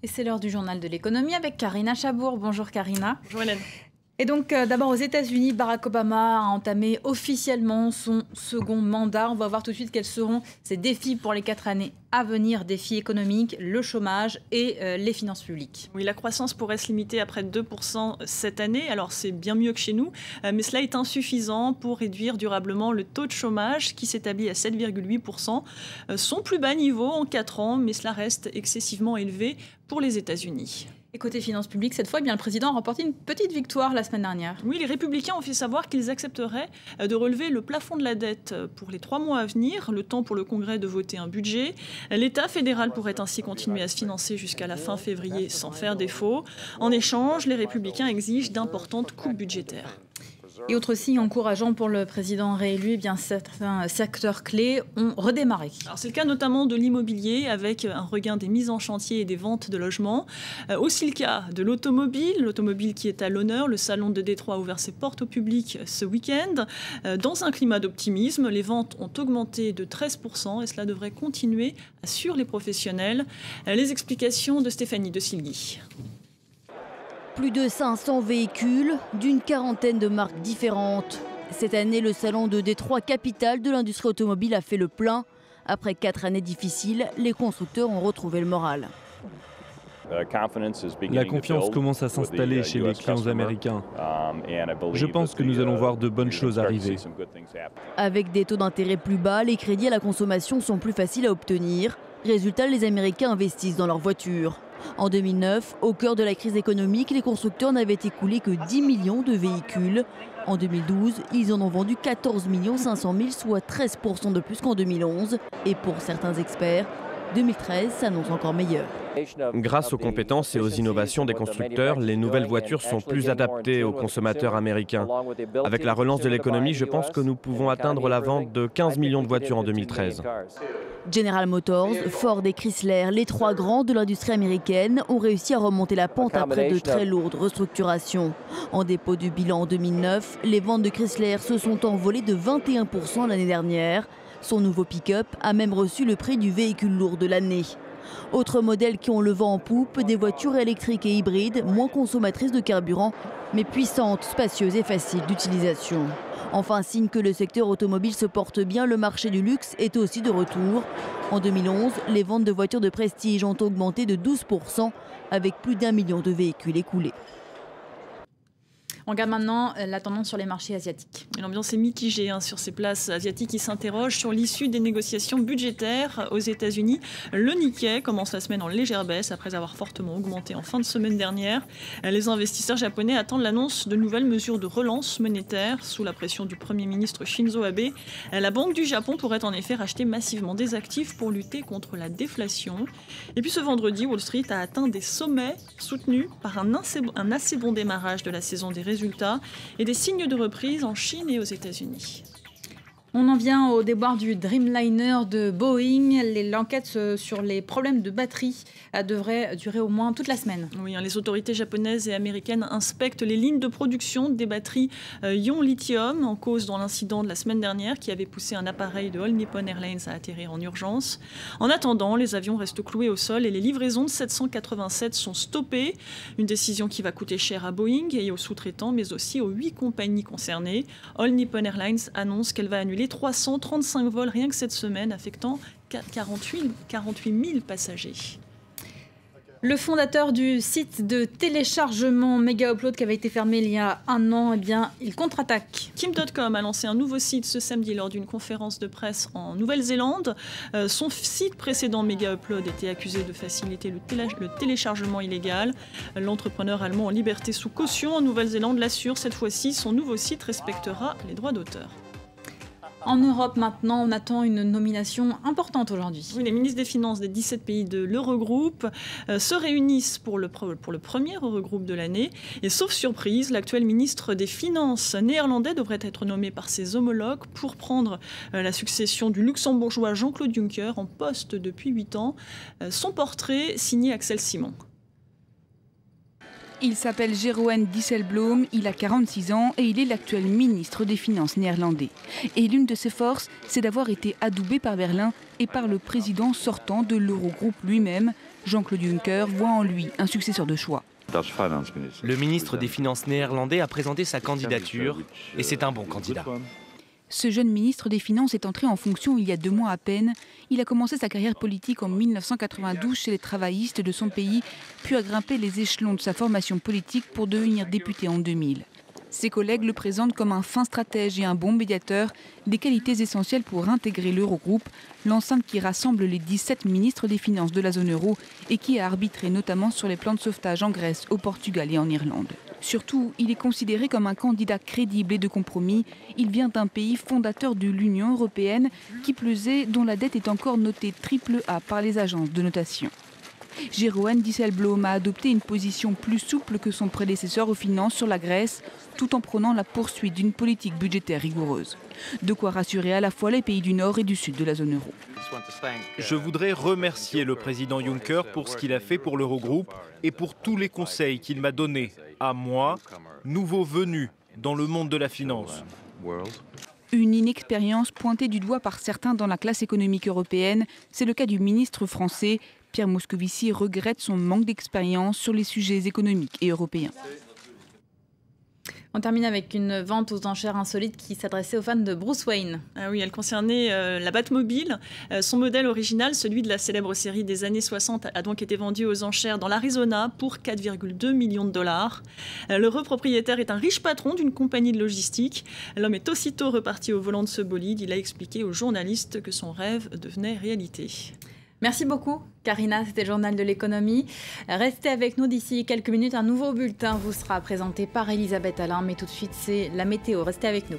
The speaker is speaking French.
Et c'est l'heure du journal de l'économie avec Karina Chabour. Bonjour Karina. Bonjour Hélène. Et donc d'abord aux États-Unis, Barack Obama a entamé officiellement son second mandat. On va voir tout de suite quels seront ses défis pour les 4 années à venir. Défis économiques, le chômage et les finances publiques. Oui, la croissance pourrait se limiter à près de 2% cette année. Alors c'est bien mieux que chez nous, mais cela est insuffisant pour réduire durablement le taux de chômage qui s'établit à 7,8%. Son plus bas niveau en 4 ans, mais cela reste excessivement élevé pour les États-Unis. Et côté finances publiques, cette fois, le président a remporté une petite victoire la semaine dernière. Oui, les Républicains ont fait savoir qu'ils accepteraient de relever le plafond de la dette pour les 3 mois à venir, le temps pour le Congrès de voter un budget. L'État fédéral pourrait ainsi continuer à se financer jusqu'à la fin février sans faire défaut. En échange, les Républicains exigent d'importantes coupes budgétaires. Et autre signe encourageant pour le président réélu, certains secteurs clés ont redémarré. C'est le cas notamment de l'immobilier avec un regain des mises en chantier et des ventes de logements. Aussi le cas de l'automobile qui est à l'honneur. Le salon de Détroit a ouvert ses portes au public ce week-end. Dans un climat d'optimisme, les ventes ont augmenté de 13% et cela devrait continuer, assurent les professionnels. Les explications de Stéphanie de Silgui. Plus de 500 véhicules d'une quarantaine de marques différentes. Cette année, le salon de Détroit, capitale de l'industrie automobile, a fait le plein. Après 4 années difficiles, les constructeurs ont retrouvé le moral. La confiance commence à s'installer chez les clients américains. Je pense que nous allons voir de bonnes choses arriver. Avec des taux d'intérêt plus bas, les crédits à la consommation sont plus faciles à obtenir. Résultat, les Américains investissent dans leurs voitures. En 2009, au cœur de la crise économique, les constructeurs n'avaient écoulé que 10 millions de véhicules. En 2012, ils en ont vendu 14 500 000, soit 13% de plus qu'en 2011. Et pour certains experts, 2013 s'annonce encore meilleur. Grâce aux compétences et aux innovations des constructeurs, les nouvelles voitures sont plus adaptées aux consommateurs américains. Avec la relance de l'économie, je pense que nous pouvons atteindre la vente de 15 millions de voitures en 2013. General Motors, Ford et Chrysler, les 3 grands de l'industrie américaine, ont réussi à remonter la pente après de très lourdes restructurations. En dépôt du bilan en 2009, les ventes de Chrysler se sont envolées de 21% l'année dernière. Son nouveau pick-up a même reçu le prix du véhicule lourd de l'année. Autres modèles qui ont le vent en poupe, des voitures électriques et hybrides, moins consommatrices de carburant, mais puissantes, spacieuses et faciles d'utilisation. Enfin, signe que le secteur automobile se porte bien, le marché du luxe est aussi de retour. En 2011, les ventes de voitures de prestige ont augmenté de 12%, avec plus d'1 million de véhicules écoulés. On regarde maintenant la tendance sur les marchés asiatiques. L'ambiance est mitigée sur ces places asiatiques qui s'interrogent sur l'issue des négociations budgétaires aux États-Unis. Le Nikkei commence la semaine en légère baisse après avoir fortement augmenté en fin de semaine dernière. Les investisseurs japonais attendent l'annonce de nouvelles mesures de relance monétaire sous la pression du Premier ministre Shinzo Abe. La Banque du Japon pourrait en effet racheter massivement des actifs pour lutter contre la déflation. Et puis ce vendredi, Wall Street a atteint des sommets soutenus par un assez bon démarrage de la saison des résultats et des signes de reprise en Chine et aux États-Unis. On en vient au déboire du Dreamliner de Boeing. L'enquête sur les problèmes de batterie devrait durer au moins toute la semaine. Oui, les autorités japonaises et américaines inspectent les lignes de production des batteries ion lithium en cause dans l'incident de la semaine dernière qui avait poussé un appareil de All Nippon Airlines à atterrir en urgence. En attendant, les avions restent cloués au sol et les livraisons de 787 sont stoppées. Une décision qui va coûter cher à Boeing et aux sous-traitants, mais aussi aux 8 compagnies concernées. All Nippon Airlines annonce qu'elle va annuler 335 vols rien que cette semaine, affectant 48 000 passagers. Le fondateur du site de téléchargement Megaupload qui avait été fermé il y a 1 an, il contre-attaque. Kim.com a lancé un nouveau site ce samedi lors d'une conférence de presse en Nouvelle-Zélande. Son site précédent Megaupload était accusé de faciliter le téléchargement illégal. L'entrepreneur allemand en liberté sous caution en Nouvelle-Zélande l'assure, cette fois-ci, son nouveau site respectera les droits d'auteur. En Europe, maintenant, on attend une nomination importante aujourd'hui. Oui, les ministres des Finances des 17 pays de l'Eurogroupe se réunissent pour le premier Eurogroupe de l'année. Et sauf surprise, l'actuel ministre des Finances néerlandais devrait être nommé par ses homologues pour prendre la succession du luxembourgeois Jean-Claude Juncker en poste depuis 8 ans. Son portrait signé Axel Simon. Il s'appelle Jeroen Dijsselbloem, il a 46 ans et il est l'actuel ministre des Finances néerlandais. Et l'une de ses forces, c'est d'avoir été adoubé par Berlin et par le président sortant de l'Eurogroupe lui-même. Jean-Claude Juncker voit en lui un successeur de choix. Le ministre des Finances néerlandais a présenté sa candidature et c'est un bon candidat. Ce jeune ministre des Finances est entré en fonction il y a 2 mois à peine. Il a commencé sa carrière politique en 1992 chez les travaillistes de son pays, puis a grimpé les échelons de sa formation politique pour devenir député en 2000. Ses collègues le présentent comme un fin stratège et un bon médiateur, des qualités essentielles pour intégrer l'Eurogroupe, l'enceinte qui rassemble les 17 ministres des Finances de la zone euro et qui a arbitré notamment sur les plans de sauvetage en Grèce, au Portugal et en Irlande. Surtout, il est considéré comme un candidat crédible et de compromis. Il vient d'un pays fondateur de l'Union européenne, qui plus est, dont la dette est encore notée AAA par les agences de notation. Jeroen Dijsselbloem a adopté une position plus souple que son prédécesseur aux finances sur la Grèce, tout en prônant la poursuite d'une politique budgétaire rigoureuse. De quoi rassurer à la fois les pays du Nord et du Sud de la zone euro. Je voudrais remercier le président Juncker pour ce qu'il a fait pour l'Eurogroupe et pour tous les conseils qu'il m'a donnés, à moi, nouveau venu dans le monde de la finance. Une inexpérience pointée du doigt par certains dans la classe économique européenne, c'est le cas du ministre français. Pierre Moscovici regrette son manque d'expérience sur les sujets économiques et européens. On termine avec une vente aux enchères insolites qui s'adressait aux fans de Bruce Wayne. Ah oui, elle concernait la Batmobile. Son modèle original, celui de la célèbre série des années 60, a donc été vendu aux enchères dans l'Arizona pour 4,2 millions de dollars. Le propriétaire est un riche patron d'une compagnie de logistique. L'homme est aussitôt reparti au volant de ce bolide. Il a expliqué aux journalistes que son rêve devenait réalité. Merci beaucoup, Karina. C'était le journal de l'économie. Restez avec nous d'ici quelques minutes. Un nouveau bulletin vous sera présenté par Elisabeth Alain. Mais tout de suite, c'est la météo. Restez avec nous.